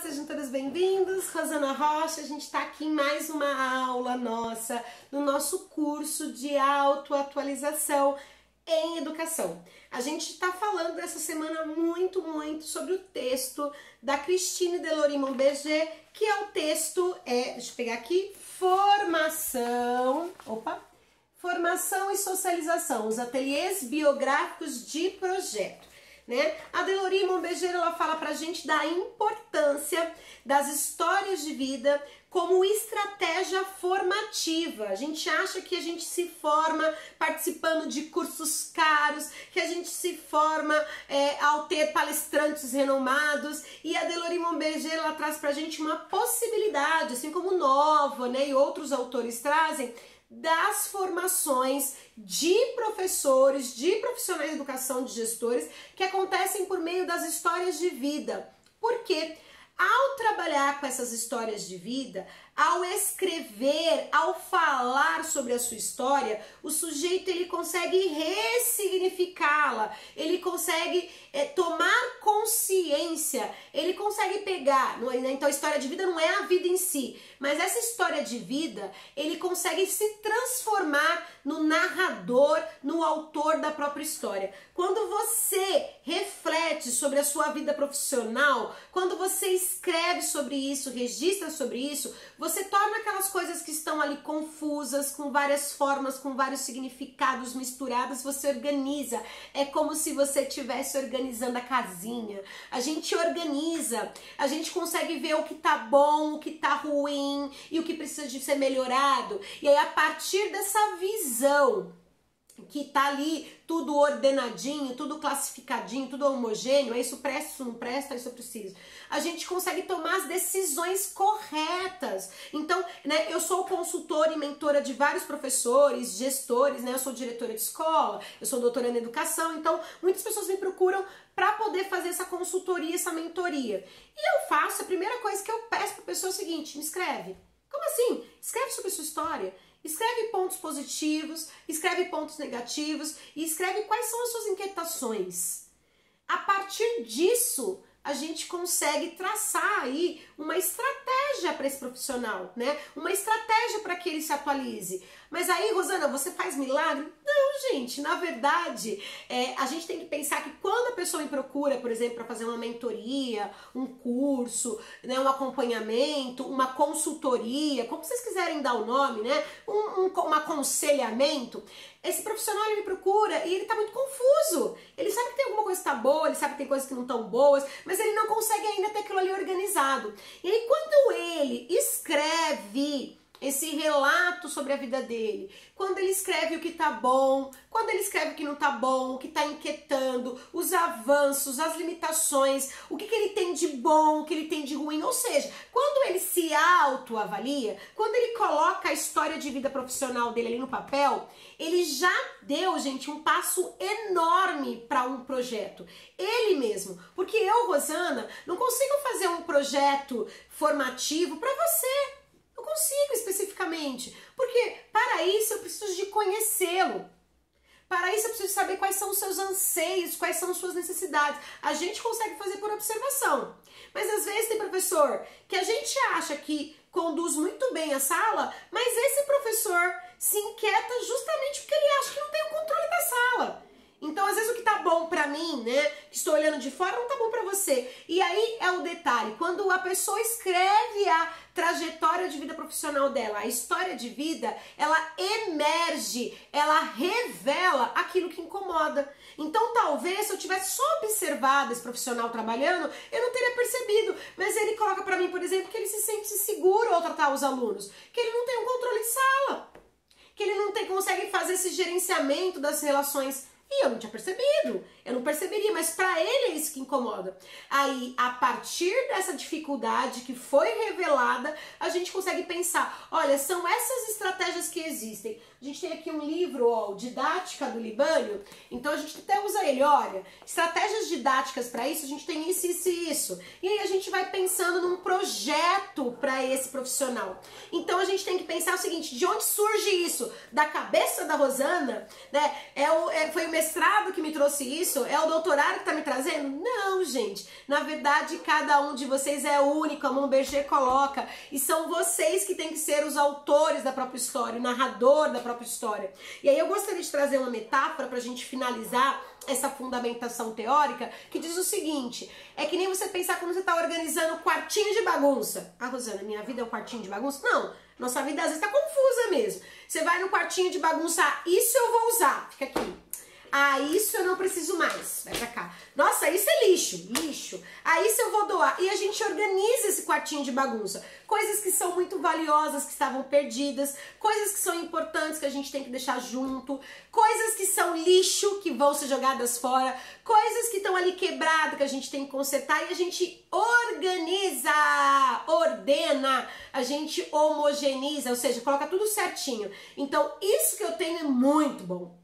sejam todos bem-vindos. Rosana Rocha, a gente está aqui em mais uma aula nossa, no nosso curso de autoatualização em educação. A gente está falando essa semana muito sobre o texto da Christine Delory-Monberger, que é o texto, deixa eu pegar aqui, Formação e Socialização, os ateliês biográficos de projeto. Né? A Delory-Monberger, ela fala pra gente da importância das histórias de vida como estratégia formativa. A gente acha que a gente se forma participando de cursos caros, que a gente se forma ao ter palestrantes renomados, e a Delory-Monberger, ela traz pra gente uma possibilidade, assim como Nova, né, e outros autores trazem, das formações de professores, de profissionais de educação, de gestores, que acontecem por meio das histórias de vida. Por quê? Ao trabalhar com essas histórias de vida, ao escrever, ao falar sobre a sua história, o sujeito ele consegue ressignificá-la, ele consegue tomar consciência, ele consegue pegar, então a história de vida não é a vida em si, mas essa história de vida, ele consegue se transformar no narrador, no autor da própria história. Quando você reflete sobre a sua vida profissional, quando você escreve sobre isso, registra sobre isso, você torna aquelas coisas que estão ali confusas, com várias formas, com vários significados misturados, você organiza. É como se você estivesse organizando a casinha. A gente organiza, a gente consegue ver o que tá bom, o que tá ruim e o que precisa de ser melhorado. E aí, a partir dessa visão que tá ali tudo ordenadinho, tudo classificadinho, tudo homogêneo, isso presta, isso não presta, isso eu preciso. A gente consegue tomar as decisões corretas. Então, né, eu sou consultora e mentora de vários professores, gestores, né, eu sou diretora de escola, eu sou doutora em educação, então muitas pessoas me procuram para poder fazer essa consultoria, essa mentoria. E eu faço, a primeira coisa que eu peço para a pessoa é o seguinte: me escreve. Como assim? Escreve sobre a sua história. Escreve pontos positivos, escreve pontos negativos e escreve quais são as suas inquietações. A partir disso, a gente consegue traçar aí uma estratégia para esse profissional, né? Uma estratégia para que ele se atualize. Mas aí, Rosana, você faz milagre? Não, gente, na verdade, a gente tem que pensar que quando a pessoa me procura, por exemplo, para fazer uma mentoria, um curso, né, um acompanhamento, uma consultoria, como vocês quiserem dar o nome, né? Um aconselhamento, esse profissional ele me procura e ele tá muito confuso. Ele sabe que tem alguma coisa que tá boa, ele sabe que tem coisas que não estão boas, mas ele não consegue ainda ter aquilo ali organizado. E aí, quando ele escreve esse relato sobre a vida dele, quando ele escreve o que tá bom, quando ele escreve o que não tá bom, o que tá inquietando, os avanços, as limitações, o que ele tem de bom, o que ele tem de ruim, ou seja, quando ele se autoavalia, quando ele coloca a história de vida profissional dele ali no papel, ele já deu, gente, um passo enorme para um projeto. Ele mesmo, porque eu, Rosana, não consigo fazer um projeto formativo para você. Eu consigo especificamente, porque para isso eu preciso de conhecê-lo. Para isso eu preciso saber quais são os seus anseios, quais são as suas necessidades. A gente consegue fazer por observação. Mas às vezes tem professor que a gente acha que conduz muito bem a sala, mas esse professor se inquieta justamente porque ele acha que não tem o controle da sala. Então, às vezes, o que tá bom pra mim, né, que estou olhando de fora, não tá bom pra você. E aí é o detalhe, quando a pessoa escreve a trajetória de vida profissional dela, a história de vida, ela emerge, ela revela aquilo que incomoda. Então, talvez, se eu tivesse só observado esse profissional trabalhando, eu não teria percebido. Mas ele coloca pra mim, por exemplo, que ele se sente seguro ao tratar os alunos, que ele não tem um controle de sala, que ele não consegue fazer esse gerenciamento das relações. E eu não tinha percebido, eu não perceberia, mas para ele é isso que incomoda. Aí, a partir dessa dificuldade que foi revelada, a gente consegue pensar, olha, são essas estratégias que existem. A gente tem aqui um livro, ó, Didática do Libânio, então a gente até usa ele, olha, estratégias didáticas para isso, a gente tem isso, isso e isso. E aí a gente vai pensando num projeto para esse profissional. Então a gente tem que pensar o seguinte, de onde surge isso? Da cabeça da Rosana, né? Foi uma mestrado que me trouxe isso? É o doutorado que tá me trazendo? Não, gente. Na verdade, cada um de vocês é único, a Monberger coloca. E são vocês que têm que ser os autores da própria história, o narrador da própria história. E aí eu gostaria de trazer uma metáfora pra gente finalizar essa fundamentação teórica, que diz o seguinte: é que nem você pensar quando você tá organizando quartinho de bagunça. Ah, Rosana, minha vida é um quartinho de bagunça? Não, nossa vida às vezes tá confusa mesmo. Você vai no quartinho de bagunça, isso eu vou usar, fica aqui. Ah, isso eu não preciso mais, vai pra cá. Nossa, isso é lixo, lixo. Ah, isso eu vou doar. E a gente organiza esse quartinho de bagunça. Coisas que são muito valiosas, que estavam perdidas, coisas que são importantes, que a gente tem que deixar junto, coisas que são lixo, que vão ser jogadas fora, coisas que estão ali quebradas, que a gente tem que consertar, e a gente organiza, ordena, a gente homogeneiza, ou seja, coloca tudo certinho. Então, isso que eu tenho é muito bom.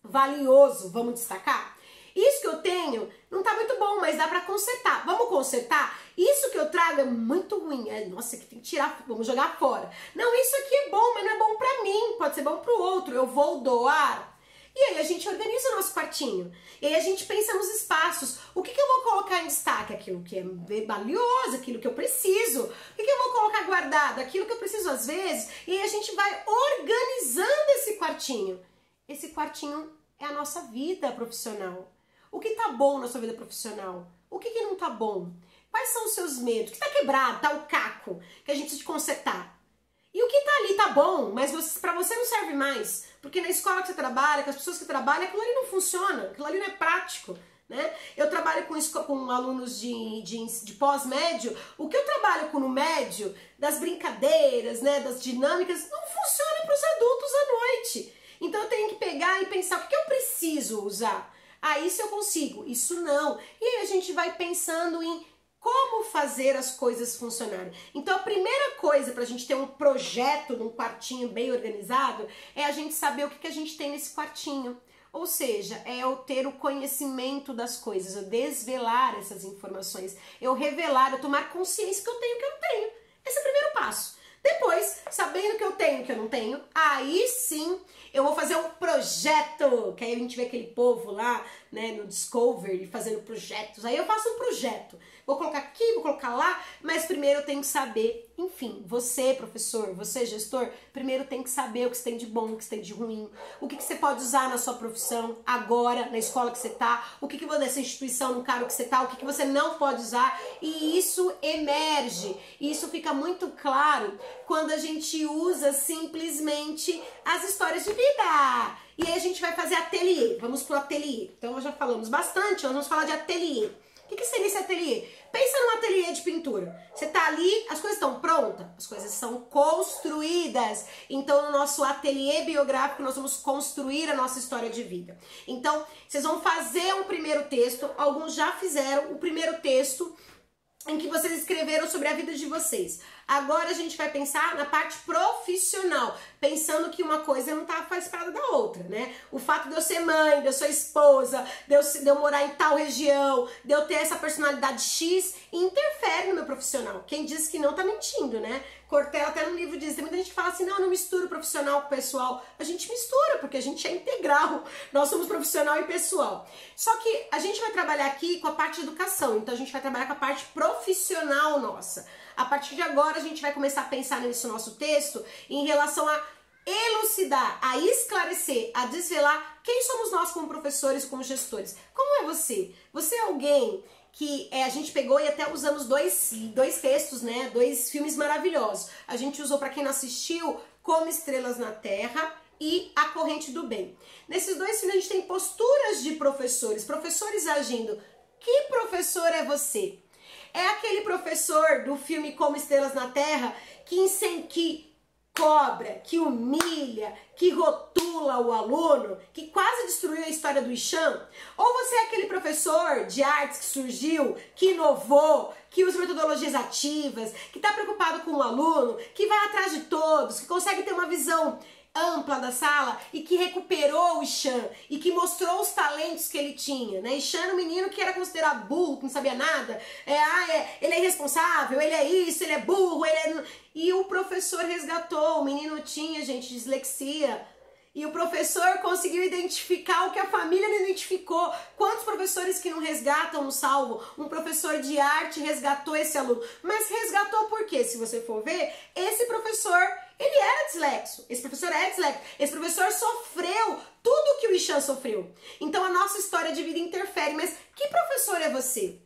Valioso, vamos destacar? Isso que eu tenho não tá muito bom, mas dá pra consertar. Vamos consertar? Isso que eu trago é muito ruim. Nossa, que tem que tirar, vamos jogar fora. Não, isso aqui é bom, mas não é bom pra mim. Pode ser bom pro outro. Eu vou doar. E aí a gente organiza o nosso quartinho. E aí a gente pensa nos espaços. O que eu vou colocar em destaque? Aquilo que é valioso, aquilo que eu preciso. O que eu vou colocar guardado? Aquilo que eu preciso às vezes. E aí a gente vai organizando esse quartinho. Esse quartinho é a nossa vida profissional. O que tá bom na sua vida profissional? O que não tá bom? Quais são os seus medos? O que tá quebrado? Tá o caco que a gente precisa de consertar. E o que tá ali tá bom, mas pra você não serve mais. Porque na escola que você trabalha, com as pessoas que trabalham, aquilo ali não funciona. Aquilo ali não é prático. Né? Eu trabalho com alunos de pós-médio. O que eu trabalho com no médio, das brincadeiras, né, das dinâmicas, não funciona para os adultos à noite. Então eu tenho que pegar e pensar, o que eu preciso usar? Ah, isso eu consigo, isso não. E aí a gente vai pensando em como fazer as coisas funcionarem. Então a primeira coisa para a gente ter um projeto num quartinho bem organizado é a gente saber o que a gente tem nesse quartinho. Ou seja, é eu ter o conhecimento das coisas, eu desvelar essas informações, eu revelar, eu tomar consciência que eu tenho e que eu não tenho. Esse é o primeiro passo. Depois, sabendo que eu tenho e que eu não tenho, aí sim eu vou fazer um projeto, que aí a gente vê aquele povo lá, né, no Discovery, fazendo projetos. Aí eu faço um projeto. Vou colocar aqui, vou colocar lá, mas primeiro eu tenho que saber, enfim, você, professor, você, gestor, primeiro tem que saber o que você tem de bom, o que você tem de ruim, o que você pode usar na sua profissão agora, na escola que você tá, o que nessa instituição, no cargo que você tá, o que você não pode usar, e isso emerge, e isso fica muito claro quando a gente usa simplesmente as histórias de vida. E aí a gente vai fazer ateliê, vamos pro ateliê. Então já falamos bastante, nós vamos falar de ateliê. O que seria esse ateliê? Pensa num ateliê de pintura. Você tá ali, as coisas estão prontas? As coisas são construídas. Então, no nosso ateliê biográfico, nós vamos construir a nossa história de vida. Então, vocês vão fazer um primeiro texto. Alguns já fizeram o primeiro texto em que vocês escreveram sobre a vida de vocês. Agora a gente vai pensar na parte profissional, pensando que uma coisa não tá separada da outra, né? O fato de eu ser mãe, de eu ser esposa, de eu morar em tal região, de eu ter essa personalidade X, interfere no meu profissional. Quem diz que não tá mentindo, né? Cortella até no livro diz, tem muita gente que fala assim, não, eu não misturo profissional com pessoal. A gente mistura, porque a gente é integral. Nós somos profissional e pessoal. Só que a gente vai trabalhar aqui com a parte de educação, então a gente vai trabalhar com a parte profissional nossa. A partir de agora a gente vai começar a pensar nesse nosso texto em relação a elucidar, a esclarecer, a desvelar quem somos nós como professores, como gestores. Como é você? Você é alguém que a gente pegou e até usamos dois textos, né? 2 filmes maravilhosos. A gente usou, para quem não assistiu, Como Estrelas na Terra e A Corrente do Bem. Nesses 2 filmes a gente tem posturas de professores agindo. Que professor é você? É aquele professor do filme Como Estrelas na Terra que cobra, que humilha, que rotula o aluno, que quase destruiu a história do Ixan? Ou você é aquele professor de artes que surgiu, que inovou, que usa metodologias ativas, que está preocupado com o aluno, que vai atrás de todos, que consegue ter uma visão ampla da sala e que recuperou o Ixan e que mostrou os talentos que ele tinha, né? Ixan era um menino que era considerado burro, que não sabia nada, ele é irresponsável, ele é isso, ele é burro, E o professor resgatou, o menino tinha, gente, dislexia, E o professor conseguiu identificar o que a família não identificou. Quantos professores que não resgatam, não salvam? Um professor de arte resgatou esse aluno. Mas resgatou por quê? Se você for ver, esse professor, ele era dislexo. Esse professor é dislexo. Esse professor sofreu tudo que o Ixan sofreu. Então a nossa história de vida interfere. Mas que professor é você?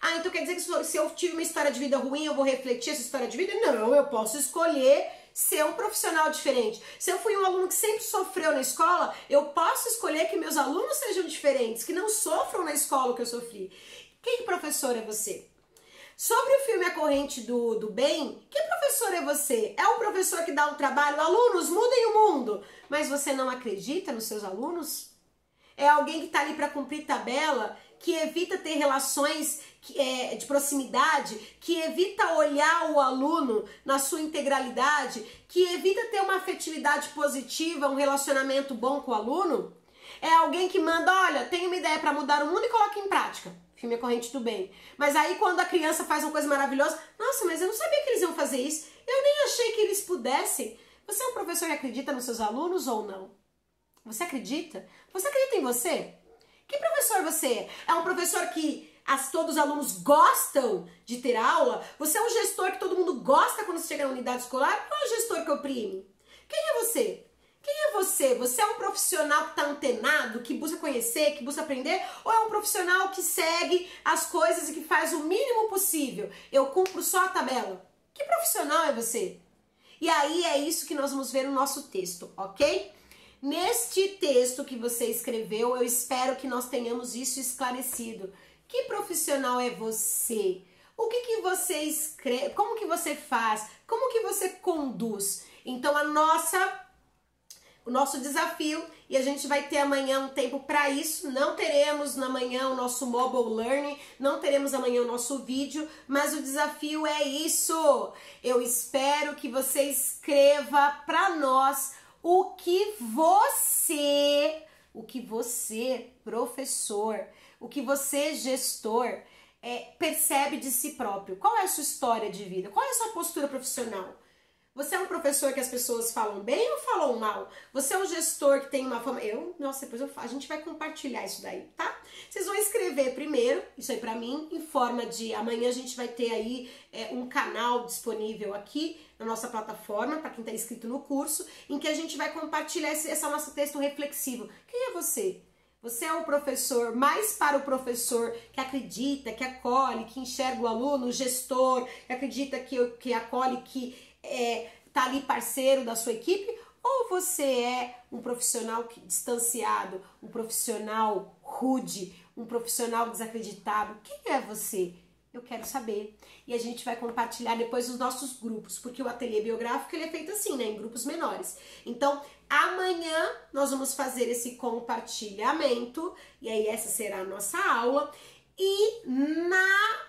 Ah, então quer dizer que se eu tive uma história de vida ruim, eu vou refletir essa história de vida? Não, eu posso escolher ser um profissional diferente. Se eu fui um aluno que sempre sofreu na escola, eu posso escolher que meus alunos sejam diferentes, que não sofram na escola o que eu sofri. Que professor é você? Sobre o filme A Corrente do Bem, que professor é você? É um professor que dá um trabalho, alunos, mudem o mundo, mas você não acredita nos seus alunos? É alguém que está ali para cumprir tabela, que evita ter relações de proximidade, que evita olhar o aluno na sua integralidade, que evita ter uma afetividade positiva, um relacionamento bom com o aluno? É alguém que manda, olha, tenho uma ideia para mudar o mundo e coloca em prática. Filme A Corrente do Bem. Mas aí quando a criança faz uma coisa maravilhosa, nossa, mas eu não sabia que eles iam fazer isso, eu nem achei que eles pudessem. Você é um professor que acredita nos seus alunos ou não? Você acredita? Você acredita em você? Que professor você é? É um professor que todos os alunos gostam de ter aula? Você é um gestor que todo mundo gosta quando você chega na unidade escolar? Ou é um gestor que oprime? Quem é você? Quem é você? Você é um profissional que está antenado, que busca conhecer, que busca aprender? Ou é um profissional que segue as coisas e que faz o mínimo possível? Eu cumpro só a tabela. Que profissional é você? E aí é isso que nós vamos ver no nosso texto, ok? Neste texto que você escreveu, eu espero que nós tenhamos isso esclarecido. Que profissional é você? O que você escreve? Como que você faz? Como que você conduz? Então o nosso desafio, e a gente vai ter amanhã um tempo para isso, não teremos amanhã o nosso mobile learning, não teremos amanhã o nosso vídeo, mas o desafio é isso. Eu espero que você escreva para nós o que você, professor, o que você, gestor, percebe de si próprio. Qual é a sua história de vida? Qual é a sua postura profissional? Você é um professor que as pessoas falam bem ou falam mal? Você é um gestor que tem uma fama... Nossa, depois a gente vai compartilhar isso daí, tá? Vocês vão escrever primeiro, isso aí pra mim, em forma de... Amanhã a gente vai ter aí um canal disponível aqui na nossa plataforma, para quem tá inscrito no curso, em que a gente vai compartilhar esse nosso texto reflexivo. Quem é você? Você é um professor mais para o professor que acredita, que acolhe, que enxerga o aluno, o gestor, que acredita que acolhe, que tá ali parceiro da sua equipe? Ou você é um profissional distanciado, um profissional rude, um profissional desacreditado? Quem é você? Eu quero saber. E a gente vai compartilhar depois nos nossos grupos, porque o ateliê biográfico ele é feito assim, né, em grupos menores. Então, amanhã nós vamos fazer esse compartilhamento, e aí essa será a nossa aula. E na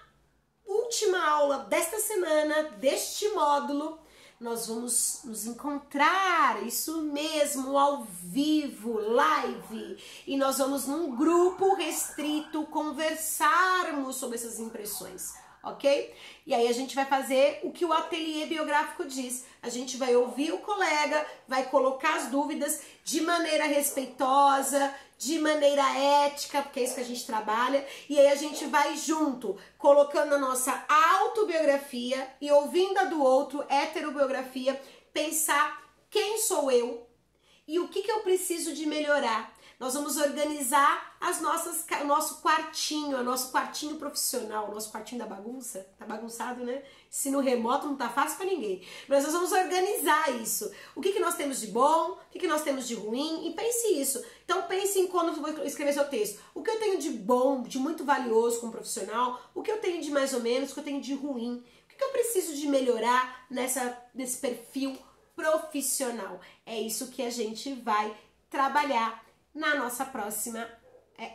última aula desta semana, deste módulo, nós vamos nos encontrar, isso mesmo, ao vivo, live, e nós vamos num grupo restrito conversarmos sobre essas impressões, ok? E aí a gente vai fazer o que o ateliê biográfico diz, a gente vai ouvir o colega, vai colocar as dúvidas de maneira respeitosa, de maneira ética, porque é isso que a gente trabalha, e aí a gente vai junto, colocando a nossa autobiografia e ouvindo a do outro, heterobiografia, pensar quem sou eu e o que eu preciso de melhorar. Nós vamos organizar o nosso quartinho profissional, o nosso quartinho da bagunça. Tá bagunçado, né? Se no remoto não tá fácil pra ninguém. Mas nós vamos organizar isso. O que nós temos de bom, o que nós temos de ruim, e pense isso. Então pense em quando eu vou escrever seu texto. O que eu tenho de bom, de muito valioso como profissional, o que eu tenho de mais ou menos, o que eu tenho de ruim, o que eu preciso de melhorar nesse perfil profissional. É isso que a gente vai trabalhar na nossa próxima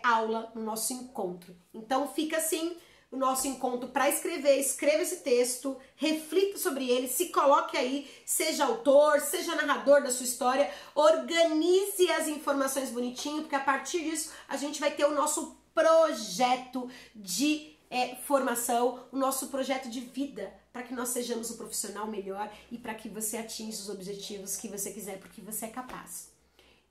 aula, no nosso encontro. Então fica assim o nosso encontro para escreva esse texto, reflita sobre ele, se coloque aí, seja autor, seja narrador da sua história, organize as informações bonitinho, porque a partir disso a gente vai ter o nosso projeto de formação, o nosso projeto de vida, para que nós sejamos um profissional melhor e para que você atinja os objetivos que você quiser, porque você é capaz.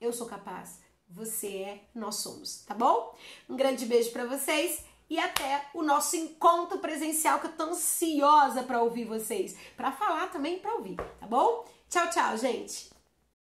eu sou capaz, você é, nós somos, tá bom? Um grande beijo pra vocês e até o nosso encontro presencial, que eu tô ansiosa pra ouvir vocês, pra falar também e pra ouvir, tá bom? Tchau, tchau, gente!